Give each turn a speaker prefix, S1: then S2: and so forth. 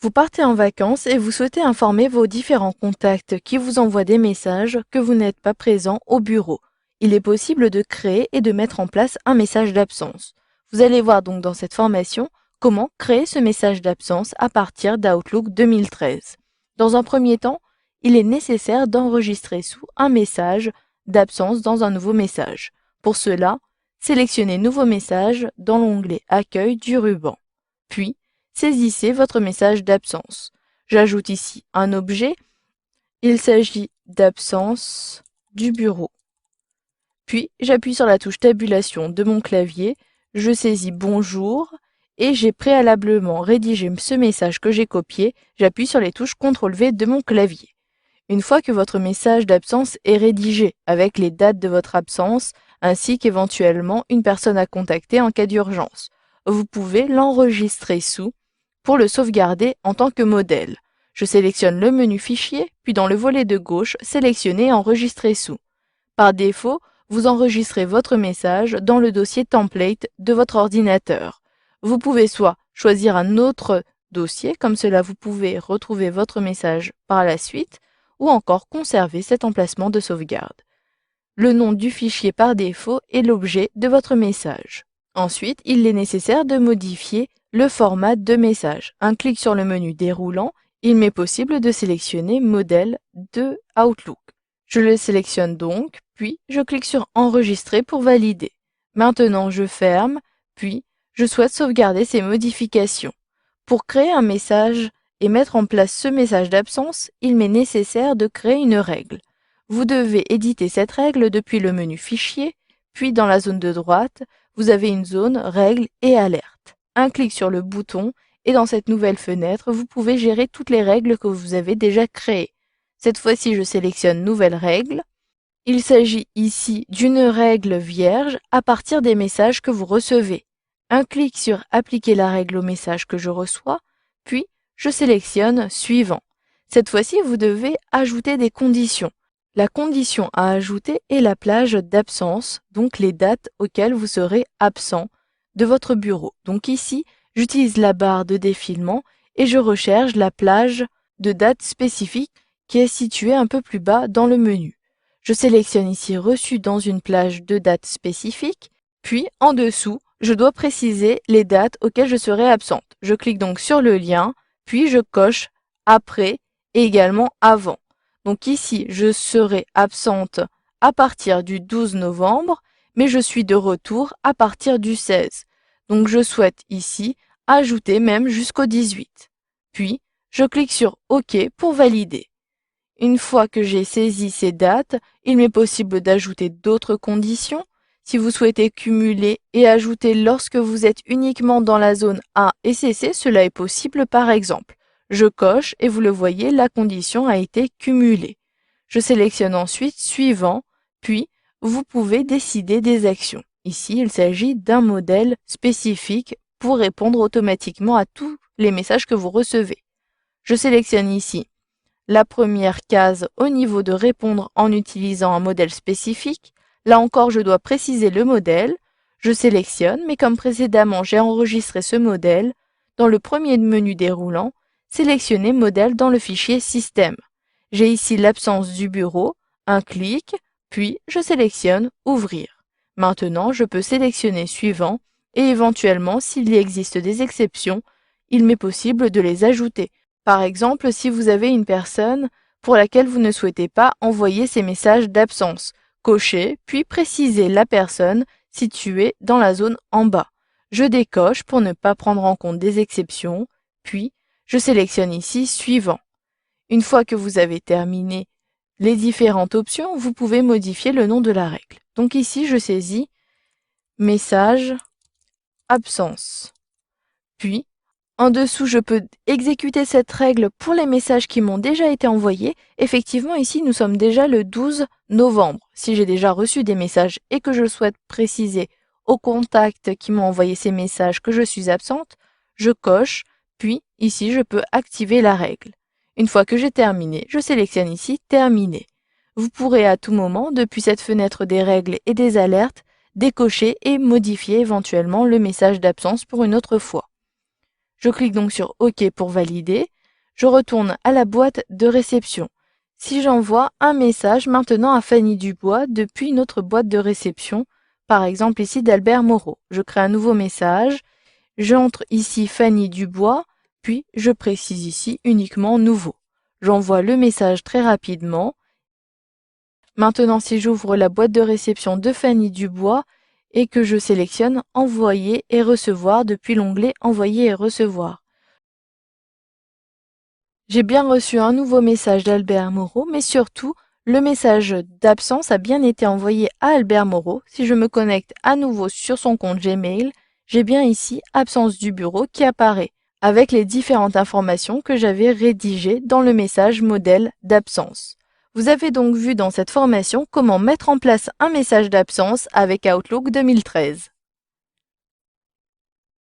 S1: Vous partez en vacances et vous souhaitez informer vos différents contacts qui vous envoient des messages que vous n'êtes pas présent au bureau. Il est possible de créer et de mettre en place un message d'absence. Vous allez voir donc dans cette formation comment créer ce message d'absence à partir d'Outlook 2013. Dans un premier temps, il est nécessaire d'enregistrer sous un message d'absence dans un nouveau message. Pour cela, sélectionnez Nouveau message dans l'onglet Accueil du ruban. Puis, saisissez votre message d'absence. J'ajoute ici un objet. Il s'agit d'absence du bureau. Puis, j'appuie sur la touche tabulation de mon clavier, je saisis Bonjour et j'ai préalablement rédigé ce message que j'ai copié, j'appuie sur les touches CTRL-V de mon clavier. Une fois que votre message d'absence est rédigé avec les dates de votre absence ainsi qu'éventuellement une personne à contacter en cas d'urgence, vous pouvez l'enregistrer sous pour le sauvegarder en tant que modèle. Je sélectionne le menu Fichier, puis dans le volet de gauche, sélectionnez Enregistrer sous. Par défaut, vous enregistrez votre message dans le dossier Template de votre ordinateur. Vous pouvez soit choisir un autre dossier, comme cela vous pouvez retrouver votre message par la suite, ou encore conserver cet emplacement de sauvegarde. Le nom du fichier par défaut est l'objet de votre message. Ensuite, il est nécessaire de modifier le format de message. Un clic sur le menu déroulant, il m'est possible de sélectionner Modèle de Outlook. Je le sélectionne donc, puis je clique sur Enregistrer pour valider. Maintenant, je ferme, puis je souhaite sauvegarder ces modifications. Pour créer un message et mettre en place ce message d'absence, il m'est nécessaire de créer une règle. Vous devez éditer cette règle depuis le menu Fichier, puis dans la zone de droite, vous avez une zone Règles et Alertes. Un clic sur le bouton et dans cette nouvelle fenêtre, vous pouvez gérer toutes les règles que vous avez déjà créées. Cette fois-ci, je sélectionne Nouvelle règle. Il s'agit ici d'une règle vierge à partir des messages que vous recevez. Un clic sur Appliquer la règle au message que je reçois, puis je sélectionne Suivant. Cette fois-ci, vous devez ajouter des conditions. La condition à ajouter est la plage d'absence, donc les dates auxquelles vous serez absent de votre bureau. Donc ici, j'utilise la barre de défilement et je recherche la plage de date spécifique qui est située un peu plus bas dans le menu. Je sélectionne ici Reçu dans une plage de date spécifique, puis en dessous, je dois préciser les dates auxquelles je serai absente. Je clique donc sur le lien, puis je coche Après et également Avant. Donc ici, je serai absente à partir du 12 novembre, mais je suis de retour à partir du 16. Donc je souhaite ici ajouter même jusqu'au 18. Puis, je clique sur OK pour valider. Une fois que j'ai saisi ces dates, il m'est possible d'ajouter d'autres conditions. Si vous souhaitez cumuler et ajouter lorsque vous êtes uniquement dans la zone A et CC, cela est possible par exemple. Je coche et vous le voyez, la condition a été cumulée. Je sélectionne ensuite Suivant, puis vous pouvez décider des actions. Ici, il s'agit d'un modèle spécifique pour répondre automatiquement à tous les messages que vous recevez. Je sélectionne ici la première case au niveau de répondre en utilisant un modèle spécifique. Là encore, je dois préciser le modèle. Je sélectionne, mais comme précédemment, j'ai enregistré ce modèle. Dans le premier menu déroulant, sélectionnez Modèle dans le fichier Système. J'ai ici l'absence du bureau, un clic, puis je sélectionne Ouvrir. Maintenant, je peux sélectionner Suivant et éventuellement, s'il y existe des exceptions, il m'est possible de les ajouter. Par exemple, si vous avez une personne pour laquelle vous ne souhaitez pas envoyer ces messages d'absence, cochez puis précisez la personne située dans la zone en bas. Je décoche pour ne pas prendre en compte des exceptions, puis je sélectionne ici Suivant. Une fois que vous avez terminé les différentes options, vous pouvez modifier le nom de la règle. Donc ici, je saisis Message absence. Puis, en dessous, je peux exécuter cette règle pour les messages qui m'ont déjà été envoyés. Effectivement, ici, nous sommes déjà le 12 novembre. Si j'ai déjà reçu des messages et que je souhaite préciser aux contacts qui m'ont envoyé ces messages que je suis absente, je coche, puis ici, je peux activer la règle. Une fois que j'ai terminé, je sélectionne ici Terminer. Vous pourrez à tout moment, depuis cette fenêtre des règles et des alertes, décocher et modifier éventuellement le message d'absence pour une autre fois. Je clique donc sur OK pour valider. Je retourne à la boîte de réception. Si j'envoie un message maintenant à Fanny Dubois depuis notre boîte de réception, par exemple ici d'Albert Moreau, je crée un nouveau message, j'entre ici Fanny Dubois, puis je précise ici uniquement nouveau. J'envoie le message très rapidement. Maintenant, si j'ouvre la boîte de réception de Fanny Dubois et que je sélectionne Envoyer et recevoir depuis l'onglet Envoyer et recevoir. J'ai bien reçu un nouveau message d'Albert Moreau, mais surtout, le message d'absence a bien été envoyé à Albert Moreau. Si je me connecte à nouveau sur son compte Gmail, j'ai bien ici absence du bureau qui apparaît, avec les différentes informations que j'avais rédigées dans le message modèle d'absence. Vous avez donc vu dans cette formation comment mettre en place un message d'absence avec Outlook 2013.